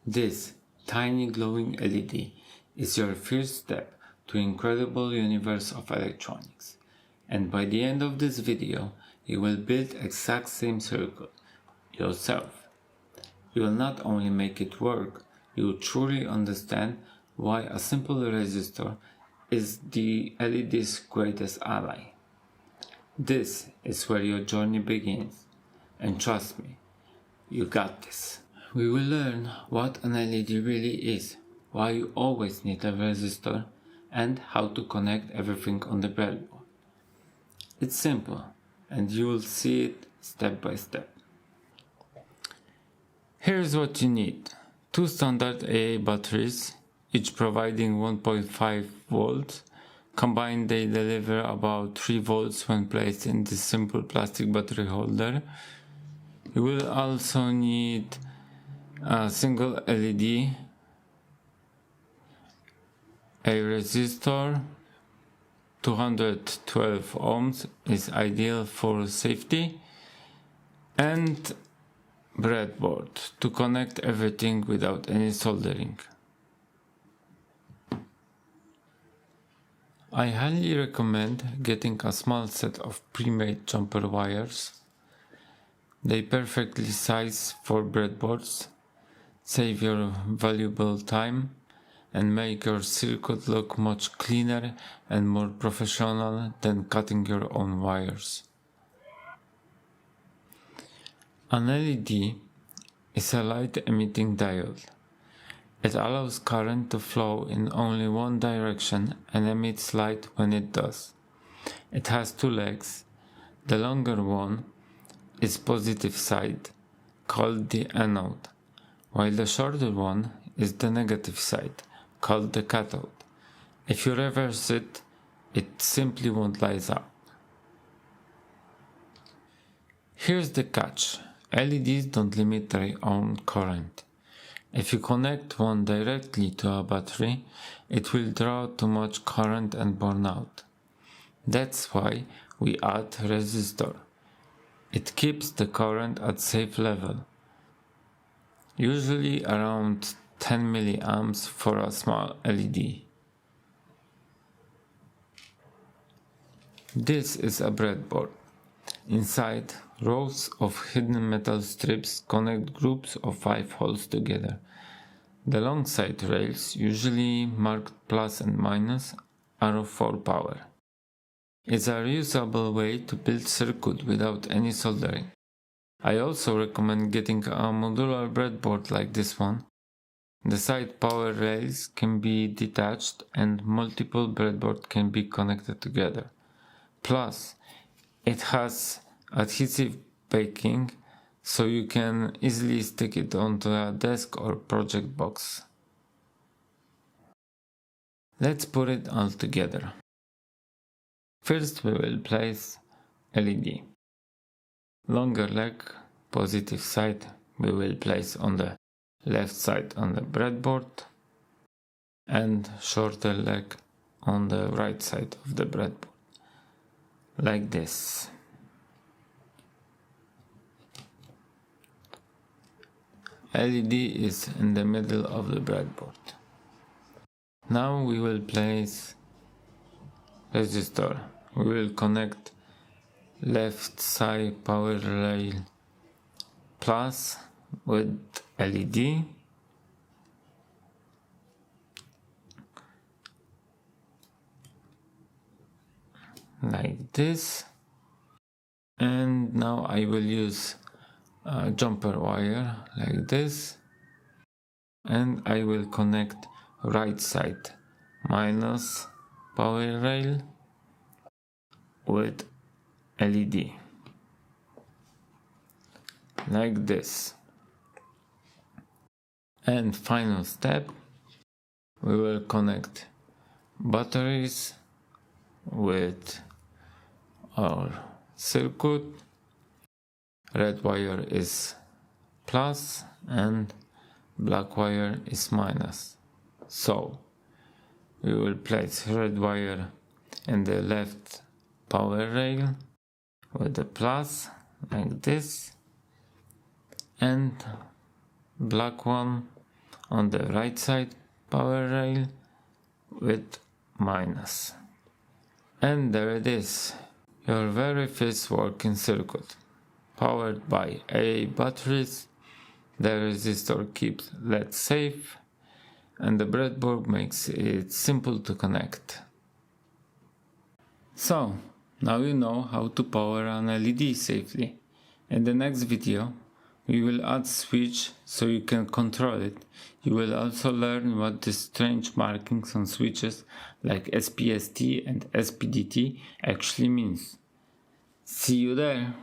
This tiny glowing LED is your first step to incredible universe of electronics, and by the end of this video you will build exact same circuit yourself. You will not only make it work, you will truly understand why a simple resistor is the LED's greatest ally. This is where your journey begins, and trust me, you got this. We will learn what an LED really is, why you always need a resistor, and how to connect everything on the breadboard. It's simple, and you will see it step by step. Here's what you need. 2 standard AA batteries, each providing 1.5 volts. Combined they deliver about 3 volts when placed in this simple plastic battery holder. You will also need a single LED, a resistor. 212 ohms is ideal for safety, and breadboard to connect everything without any soldering. I highly recommend getting a small set of pre-made jumper wires. They perfectly size for breadboards, save your valuable time, and make your circuit look much cleaner and more professional than cutting your own wires. An LED is a light-emitting diode. It allows current to flow in only one direction and emits light when it does. It has 2 legs. The longer one is positive side, called the anode, while the shorter one is the negative side, called the cathode. If you reverse it, it simply won't light up. Here's the catch. LEDs don't limit their own current. If you connect one directly to a battery, it will draw too much current and burn out. That's why we add resistor. It keeps the current at safe level, usually around 10 milliamps for a small LED. This is a breadboard. Inside, rows of hidden metal strips connect groups of 5 holes together. The long side rails, usually marked plus and minus, are for power. It's a reusable way to build circuit without any soldering. I also recommend getting a modular breadboard like this one. The side power rails can be detached and multiple breadboards can be connected together. Plus, it has adhesive backing, so you can easily stick it onto a desk or project box. Let's put it all together. First we will place LED. Longer leg, positive side, we will place on the left side on the breadboard, and shorter leg on the right side of the breadboard, like this. LED is in the middle of the breadboard. Now we will place resistor. We will connect left side power rail plus with LED. Like this. And now I will use a jumper wire like this, and I will connect right side minus power rail with LED like this. And final step, we will connect batteries with our circuit. Red wire is plus and black wire is minus. So we will place red wire in the left power rail with the plus like this, and black one on the right side power rail with minus. And there it is, your very first working circuit, powered by AA batteries. The resistor keeps LED safe, and the breadboard makes it simple to connect. So, now you know how to power an LED safely. In the next video, we will add switch so you can control it. You will also learn what the strange markings on switches like SPST and SPDT actually means. See you there!